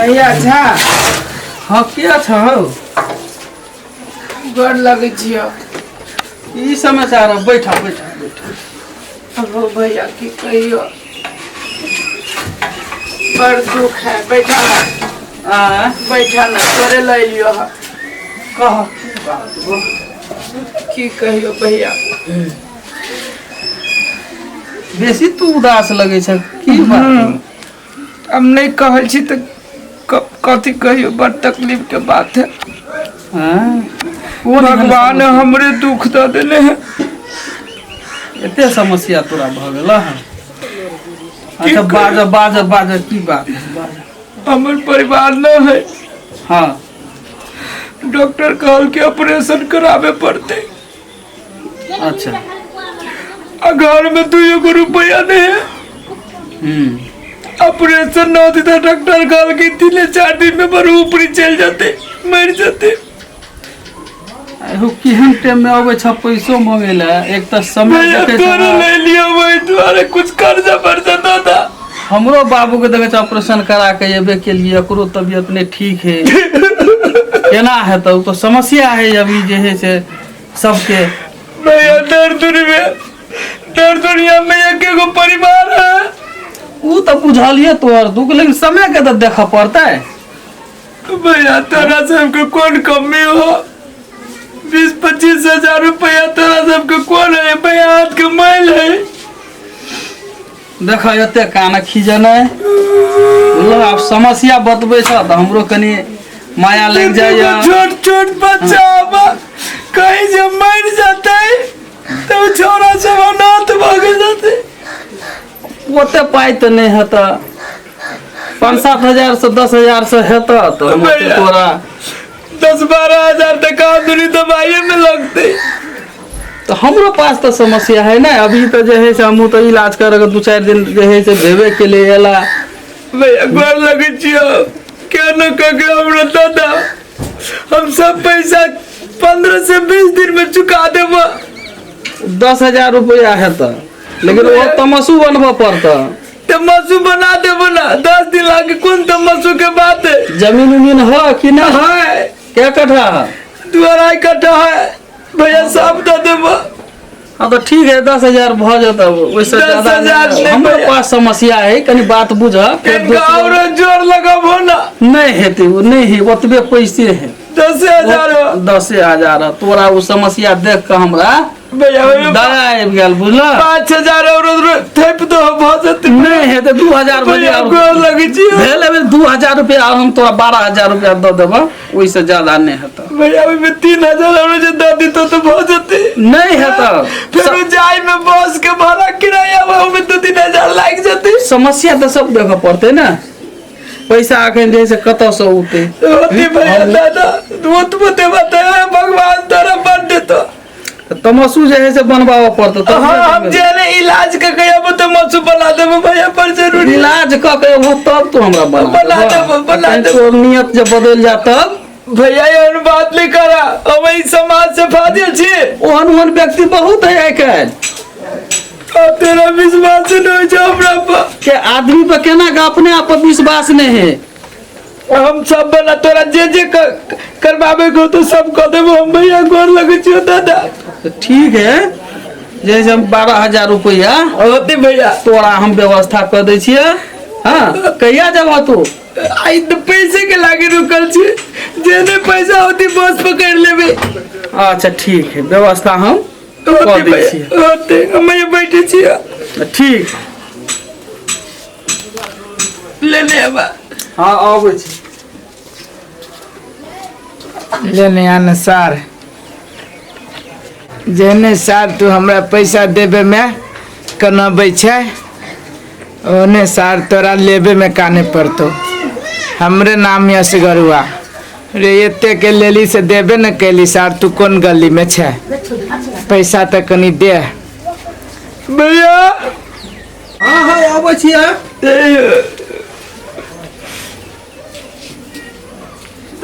भैया झा हाँ क्या छौ गोर लगे छियो। ई समाचार है बैठा बैठा बैठा अब भैया की कहियो बड़ दुख है। बैठा ना आ बैठा ना तोरे ले लियो है। कह की कहियो भैया बेसी तू उदास लगे छ की बात अब नहीं कहल छी तो कथी कहियो बड़ तकलीफ के बात है। हां भगवान हमरे दुख दे देने हैं। एते समस्या तोरा भ गेल है। अच्छा बाज बाज बाज की बात है? हमर परिवार न है। हाँ डॉक्टर कहल के ऑपरेशन करावे पड़ते। अच्छा घर में 2 रुपया नहीं है। ऑपरेशन न होती तो डॉक्टर कहल के 3-4 दिन में बड़ ऊपरी चल जाते मर जाते। एहो केहन टाइम में आवे छ पैसो मांगेला एक त समय देखे तोरे ले लियो भाई तुम्हारे कुछ कर्जा वर्जा दादा। हमरो बाबू के देखे छ ऑपरेशन करा के एबे के लिए एकरो तबीयत नहीं ठीक है। केना है तो समस्या है अभी जे है से सबके भैया दर दुनिया में एक एगो परिवार है। ऊ तो बुझलिए तोर दुख लेकिन समय के तो देखा पड़ता है। भैया तोरा सबके कौन कमी हो? 20-25 हजार रुपया तोरा सबके कौन है? भैया हाथ के मैल है। देखा एते कान खींचन है अब समस्या बतबे छ तो हमरो कनी माया लग जाए। छोट छोट बच्चा कहीं से मर जाता है तो छोरा सब अनाथ भाग जाते। ओते पाई तो नहीं है तो 5-7 हजार से 10 हजार से हेता तो हम तोरा 10-12 हजार तक आदमी दवाई में लगते। तो हमरो पास तो समस्या है ना अभी तो जो है से हम तो इलाज कर 2-4 दिन जो है से भेवे के लिए एला। भैया गोर लगे छियो क्या न कह हमरा दादा हम सब पैसा 15 से 20 दिन में चुका देब। 10,000 रुपया है तो लेकिन वो तमसू बनवा पड़ता। तमसू बना देबो ना 10 दिन लागे। कौन तमसू के बात है? जमीन उमीन है कि ना है? क्या कट्ठा है? 2.5 कट्ठा है। भैया सब दे देबो। हाँ तो ठीक है 10,000 भ जाता वैसे ज्यादा हमारे पास समस्या है कनी बात बुझ और जोर लगाबो ना नहीं हेते वो नहीं है ओतबे पैसे है 10,000 तोरा वो समस्या देख के हमरा भैया दया आबि गेल बुझला। 5,000 और थेप दो भ जते। नहीं हेते 2,000 भैया गोर लगे छी भेल 2,000 रुपया हम तोरा 12,000 रुपया दे देबो ओइसे ज्यादा नहीं हेता। भैया में 3,000 और जे दे दी तो भ जते। नहीं हेता फिर जाय में बस के भाड़ा किराया में 2-3,000 लाग जते। समस्या तो सब देखा पड़ते ना पैसा अखन जैसे कत से उठे होती भैया दादा दूत बते बताया भगवान तारा बन देतो। तमसू जो है से बनवावा पड़ता तो हम जेने इलाज के कहब तो मसू बना देबो भैया पर जरूरी इलाज क के वो तब तो हमरा बना दे तो नियत जब बदल जा तब भैया ये बात नहीं करा अब ई समाज से फाजिल छी। ओहन व्यक्ति बहुत है आइकाल तेरा विश्वास नहीं है हमरा पर के आदमी पर केना का अपने आप पर विश्वास नहीं है। हम सब बना तोरा जे करवावे को तो सब कर देबो। हम भैया गोर लगे छियो दादा। तो ठीक है जैसे हम 12,000 रुपया होती भैया तोरा हम व्यवस्था कर दे छिए। हाँ कहिया जब तू आई तो पैसे के लागे रुकल छी जेने पैसा होती बस पकड़ लेबे। अच्छा ठीक है व्यवस्था हम कर दे छिए। होते हम ये बैठे छिए ठीक ले ले अब। हाँ आबै छी लेने आने सार जेने सार तू हमरा पैसा देबे में कनबै छै ओने सार तोरा लेबे में काने पड़तो। हमरे नाम असगरुआ रे एते के लेली से देबे न कैली सार तू कौन गली में छै पैसा त कनी दे भैया। हाँ हाँ आबै छी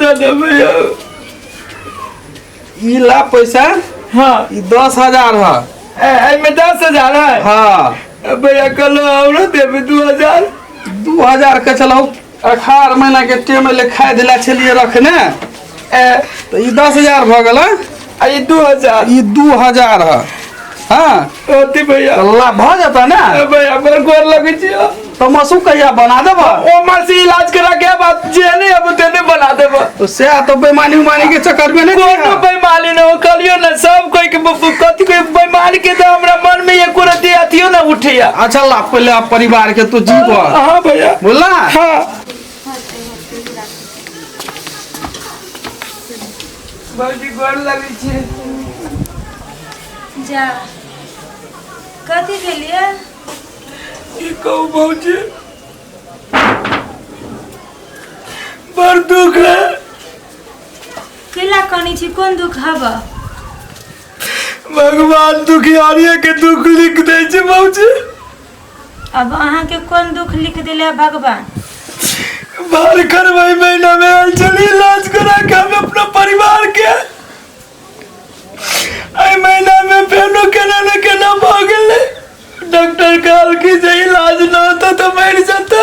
दादा भैया ई ला पैसा। हाँ 10,000 है में 10,000 है। हाँ भैया कल और देबे 2,000 2,000 के चलो 18 महीना के टाइम में लिखा दिला छलिए रखने तो ये 10,000 भ गेल। आई 2000 ये 2000 है। हाँ होती भैया अल्लाह भ जाता ना भैया मेरे गोर लगे छियो तो मसू कहिया बना देब। ओ मसी इलाज करा के बात जे नहीं अब तेने बना देब। तो से तो बेईमानी उमानी के चक्कर में नहीं कोनो बेईमानी न हो कलियो ना सब कोई के कथि कोई बेईमानी के तो हमरा मन में एक रति अथियो ना उठिया। अच्छा ला पहले आप परिवार के तो जीव हां भैया बोला। हां बड़ी गोर लगे छी जा कथी के लिए ई कहू भौजी बड़ दुख है केला कनी छी कोन दुख हब भगवान दुखियारिये के दुख लिख दे छै भौजी। अब अहाँ के कोन दुख लिख दिले भगवान। बाहर करवाई महीना में आयल चली इलाज करा के हम अपना परिवार के आई महीना में फेनो केना न केना भ गेले। डॉक्टर कहल कि जे इलाज न होता तो मर जाता।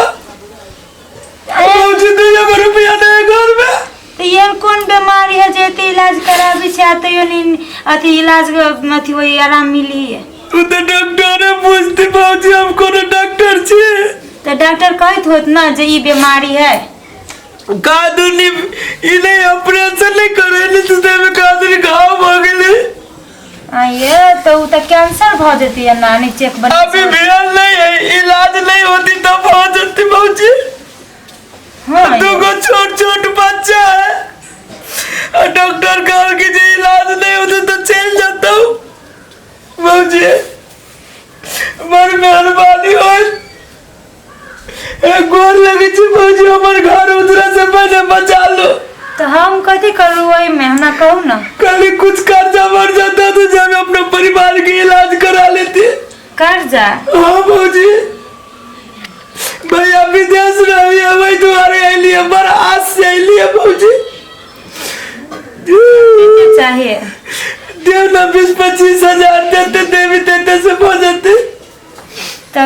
भौजी 2 रुपया नहीं घर में तो ये कोन बीमारी है जे ते इलाज कराबी छै तयो नहीं अथी इलाज अथी होई आराम मिली है। तू तो डॉक्टर है पूछती भौजी हम कोनो डॉक्टर छी तो डॉक्टर कहत होत ना जे ई बीमारी है कादुनी ई नहीं ऑपरेशन नहीं करेली तो देवे कादुनी घाव भ गेले। ये तो उ तो कैंसर भ जेती है ना नहीं चेक बना अभी भेल नहीं है इलाज नहीं होती तो हो जाती भौजी। हां दो छोट छोट बच्चा है और डॉक्टर कहल कि जे इलाज नहीं होता तो चल जाता हूँ भौजी। बड़ मेहरबानी हो गोर लगे छी भौजी हमर घर उधरा से बने बचा लो। तो हम कथी करू ओई में हमरा कहू ना। कल कुछ कर्जा बढ़ जाता तो जब अपने परिवार के इलाज करा लेते। कर्जा हाँ भौजी भैया विदेश रही है भाई तुम्हारे लिए बड़ा आस से लिए भौजी। चाहिए देव ना 20-25 हजार देते देवी देते से हो जाते। तो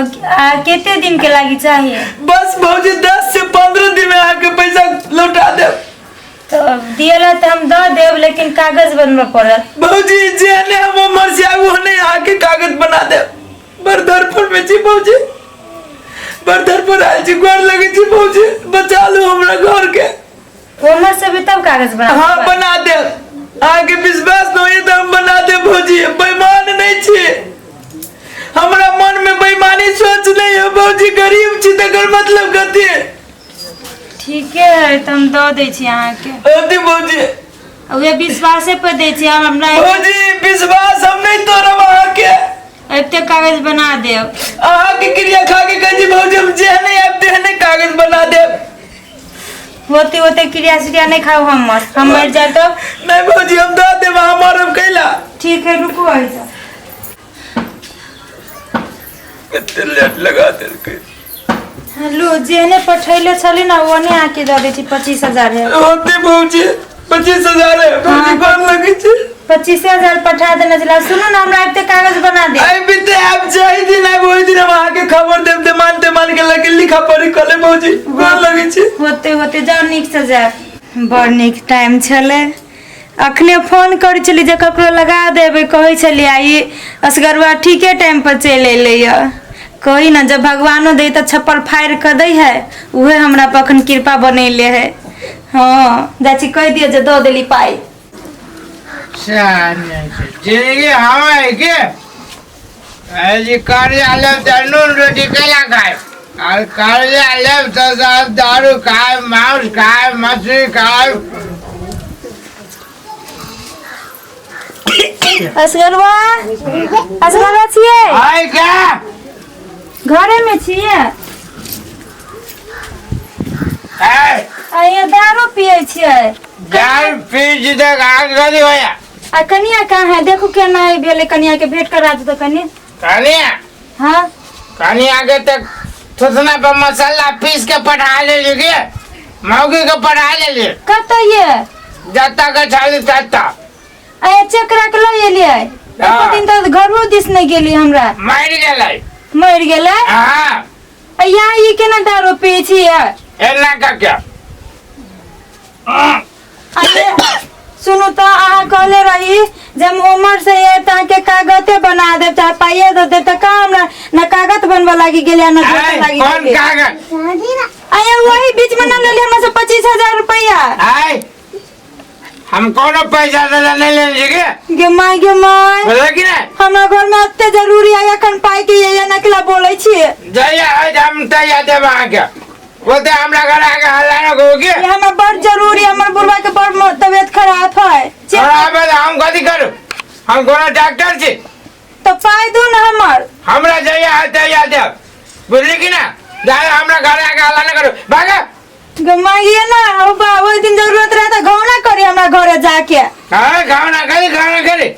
कितने दिन के लगी चाहिए। बस भौजी 10 से 15 दिन में आके पैसा लौटा दे। तो दिएला तो हम दे देव लेकिन कागज बनवा पड़त भौजी जेने हम उमर से आगू नहीं आके कागज बना दे। बरदरपुर में छी भौजी बरदरपुर आयल छी गोर लगे छी भौजी बचा लो हमरा घर के। उमर से भी तब कागज बना हाँ बना दे आगे विश्वास नहीं है तो हम बना दे भौजी। बेईमान नहीं छी हमरा मन में बेईमानी सोच नहीं है भौजी। गरीब छी तकर मतलब कथी है। ठीक है तो हम दे दे छी अहाँ के अति भौजी वे विश्वासे पे दे छी हम हमरा भौजी विश्वास हम नहीं तोड़ब अहाँ के। एते कागज बना देव अहाँ के क्रिया खा के कह जी भौजी हम जे नहीं आते नहीं कागज बना दे। होते होते क्रिया श्रिया नहीं खाओ हम मर जाए तो नहीं भौजी हम दे देब हमार कैला। ठीक है रुको ऐसा कितने लेट लगा देलकै। हेलो जेने पठैले छली ना ओने आके दे दे छी 25,000 है। होते भौजी 25,000 है भौजी कौन लगे छी 25,000 पठा देना चला। सुनो ना हमरा एते कागज बना दे। आई बीते आप जाई दिन आई वही दिन हम आके खबर देब ते मान के लगे लिखा पढ़ी कले भौजी कौन लगे छी। होते होते जाओ निक से जा बड़ निक टाइम छले अखने फोन कर चली जे ककरो लगा देबे कहै छली आई असगरवा ठीके टाइम पर चल एले य। कही ना जब भगवानो दे तो छप्पर फाड़ कर दे है उहे हमरा पर अखन कृपा बनैले है। हाँ जाची कह दिए जे दो देली पाई जिंदगी हमारे के ऐसी कार्यालय तनून रोटी केला खाए और कार्यालय तो दारू खाए मांस खाए मछली खाए। असगरवा असगरवा छिए आए क्या घरे में छिए आइए दारू पिए छिए दारू पी जिते आज गली होया आ कनिया कहाँ है देखो क्या ना भेले कनिया के भेंट करा दो तो कनिया कनिया हाँ कनिया के तक थोतना पर मसाला पीस के पढ़ा ले लिए मौगी को पढ़ा ले लिए कत ये जत्ता का छाली तत्ता आए चकरा के ले लिए एको दिन तो घरो दिस नहीं गेली हमरा मर गेलै मर गेले हां यहाँ ये केना दारू पी छिए एना का क्या अरे सुनो तो अहाँ कहले रही जब उम्र से ये ताके कागते बना दे चाहे पाइए दे तो काम ना कागज बनवा लागी गेले ना आय, लागी कौन गेले। कागज अरे वही बीच में ना ले ले हमसे 25,000 रुपया आय हम कोनो पैसा देला नहीं लेने के गे माय बोले कि ना हमरा घर में अत्ते जरूरी है एखन पाई के ये नकला बोलै छी ये जया आज हम तैयार देब आके बोलते हमरा घर आके हल्ला न करो के हमरा बड़ जरूरी हमर बुढ़वा के बड़ तबीयत खराब है और आबे हम कथी करू हम कोनो डॉक्टर छी तो पाई दू ना हमर हमरा जया आज तैयार देब बुझली कि ना जाए हमरा घर आके हल्ला न करो भागा गमाइए ना अब वो दिन जरूरत रहा तो घाव ना करी हमरा घरे जाके हां खाना करे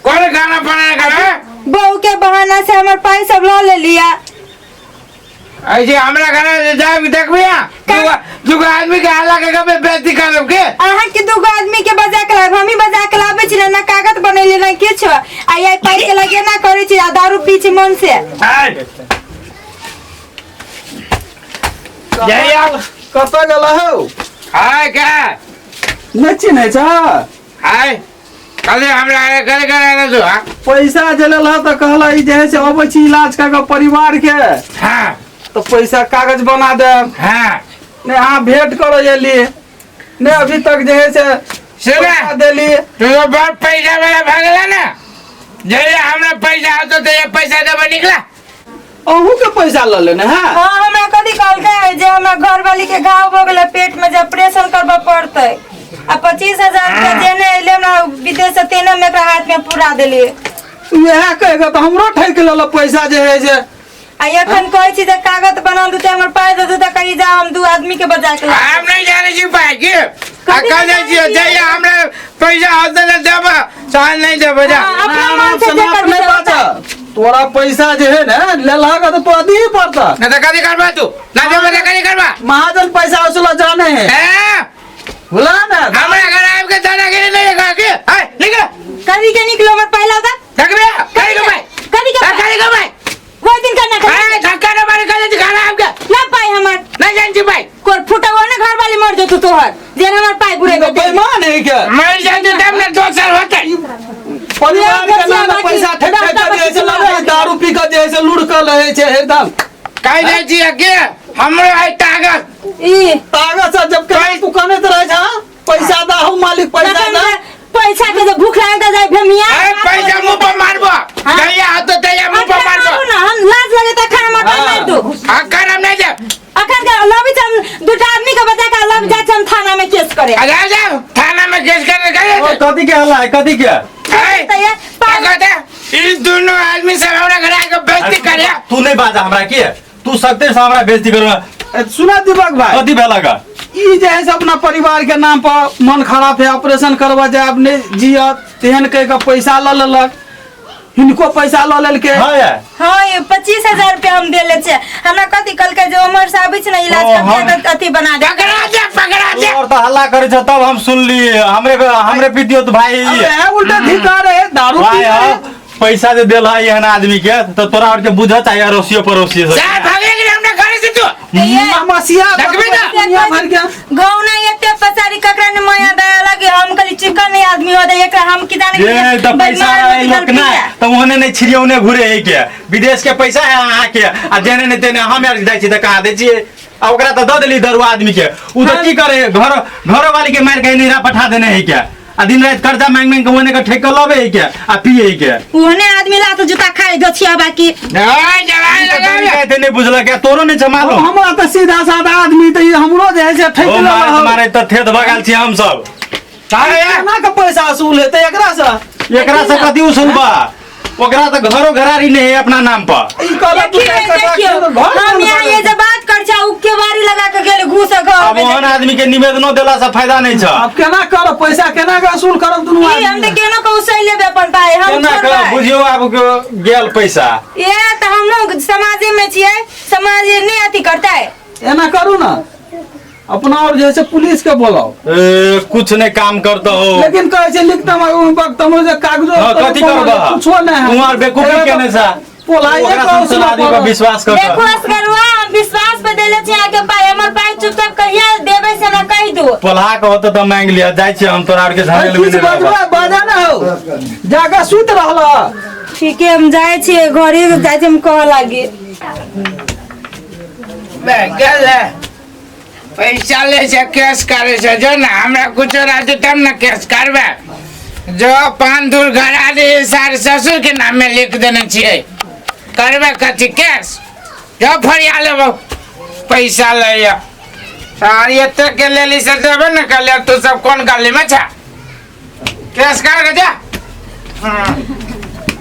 कौन खाना बनाना करे बहू के बहाना से हमर पाई सब ले लिया ऐसे हमरा घर जाब देखबे दुगो आदमी के हल्ला के कबे बेइज्जती करब के अहाँ के दुगो आदमी के बजा के लाब हमी बजा के लाबे छी ना कागज बनैले ना किछ आई आई पाई के लगे ना करै छी दारू पी छी मन से जया कत गेल हो हाय क्या नहीं चिन्हे छ हाय कल हमरा करे करे दो पैसा जे लेल त कहला ई जे है से अबै छी इलाज का परिवार के हां तो पैसा कागज बना दे हां ने अहाँ भेंट करो एली ने अभी तक जे है से सुना पैसा देली तू तो बहुत पैसा वाला भागला ना जया हमरा पैसा आतो तो ये पैसा देबे निकला अहू के पैसा ल लेने हैं हां हमरा कथि कहल के जे हमरा घर वाली के घाव हो गेले पेट में जे ऑपरेशन करबा पड़तै आ 25,000 रुपया देने एले ना विदेश से तेने में एकरा हाथ में पूरा देलिए यह कहेगा तो हमरो ठेक लेला पैसा जे है जे आ एखन कहै छी जे कागज बना दू त हमर पाई दे दू त कहि जा हम दू आदमी के बजा के ला हम नहीं जाने छी पाए के कल जी जया हमरा पैसा आतो ना देब चाल नहीं देब जा अपना मन से जे कर नहीं बात तोरा पैसा जे है ना लेला का तो तू दी पड़ता ना तो कथी करबा तू ना देबे तो कथी करबा महाजन पैसा वसूल जाने हैं हैं बोला ना हमरा घर आब के दाना के नहीं का के हाय निकल कभी के निकलो हमर पहला था देखबे करी के भाई कभी के करी के भाई वो दिन करना कर हाय धक्का न मारे कल दिखाना आपके ना पाई हमर नहीं जान छी भाई कोर फुटा हो ना घर वाली मर जतो तोहर जे हमर पाई बुरे तो बेईमान है क्या मर जाते तब ना 2 साल होते परिवार के नाम पे पैसा ठेक ठेक कर जैसे लगे दारू पी कर जैसे लुढ़ कर रहे छे एकदम कहि दे छी के हमरो है ताकत ई ताकत से जब कहीं तू कने तो रहे छा पैसा दा हो मालिक पैसा दा पैसा के जो भूख लागता जाए भमिया अरे पैसा मुंह पर मारबो जया तो तया मुंह पर मारबो ना हम लाज लगे त खाना मत मार दू अकर हम नहीं जा अखन के लबी हम दूटा आदमी के बजा के लब जा हम थाना में केस करे आ जा थाना में केस करने गए कथी के हल्ला है कथी के इस दोनों आदमी सब हमरा घर आके बेइज्जती करे तू नहीं बाजा हमरा के तू सकते से हमरा बेइज्जती करवा सुना दीपक भाई कथी भेला का ई जे है से अपना परिवार के नाम पर मन खराब है ऑपरेशन करवा जाए अपने जियत तेहन कह के पैसा ल लेलक हिनको पैसा ल लेल के हां यार हां ये 25,000 रुपया हम देले छे हमरा कथि कल के जो उमर से आबै छ ना इलाज के अथी बना दे पकड़ा दे और तो हल्ला करे छ तब हम सुन ली हमरे पितियो तो भाई अबे उल्टा धिकार है दारू भाई पी हाँ, पैसा दे देला एहन आदमी के तो तोरा और के बुझा चाहिए अड़ोसियो पड़ोसियो से जा भागे के हमने घर से तू मसिया देखबे ना? दुनिया भर के गौना एते पसारी ककरा ने माया दया लगे हम कली चिकन नहीं आदमी हो दे एकरा हम की जाने ये तो पैसा रहे लोक ना तो ओने नहीं छिरियोने घुरे है के विदेश के पैसा है अहाँ के आ जेने ने तेने हम यार जाय छी त कहा दे छी आ ओकरा तो द देली दरुआ आदमी के उ तो की करे घर वाली के मार के नीरा पठा देने है क्या आ दिन रात कर्जा मांग मांग के ओने का ठेका लबे है क्या आ पिए है क्या ओने आदमी ला तो जूता खाए गछिया बाकी ओए जवान लगा कहते नहीं बुझला क्या तोरो नहीं जमालो हमरा तो सीधा साधा आदमी तो ये हमरो जे है से ठेक ओ लेला मारे मारे त थेत बगाल छी हम सब ना का पैसा वसूल है तो एकरा से कथी उसूल बा ओकरा तो घरो घरारी नहीं है अपना नाम पर ई कहला तू देखियो हम यहाँ ये जब बात कर छा उके बारी लगा के गेल घुस अब घर ओहन आदमी के निवेदनो देला से फायदा नहीं छ अब केना कर पैसा केना के वसूल करब दुनू ई हम आदमी त केनो को उसै लेबे अपन पाए हम केना कर छोड़बै बुझियो आब के गेल पैसा ये त हम लोग समाज में छियै समाज नहीं अथी करता है एना करू ना अपना और जैसे पुलिस के बोलाओ कुछ नहीं काम करता हो लेकिन कहे छै लिखता मैं वक्त हम जे कागजो हाँ, कथी करबा कुछो नहीं है तुम्हार बेकूफी केने सा ओकरा संसार आदमी पर विश्वास कर देखो असगरुआ हम विश्वास पे देले छी आके पाए हमर पाए चुपचाप कहिया देबे से ना कह दो पोल्हा के होत त मांग लिया जाय छी हम तोरा आर के झमेल में नहीं रहब बाजा ना हो जागा सुत रहला ठीक है हम जाए छी घरे जाए छी हम कह लागी मैं गेल है पैसा ले से केस करे से जो ना हमरा कुछ रहते तब ना केस करबे जो 5 दूर घर आदि सार ससुर के नाम में लिख देने छिए करबे कथी केस जो फरिया लेबो पैसा ले या सार एते के लेली से देबे न कर ले तू सब कौन गाली में छा केस कर के जा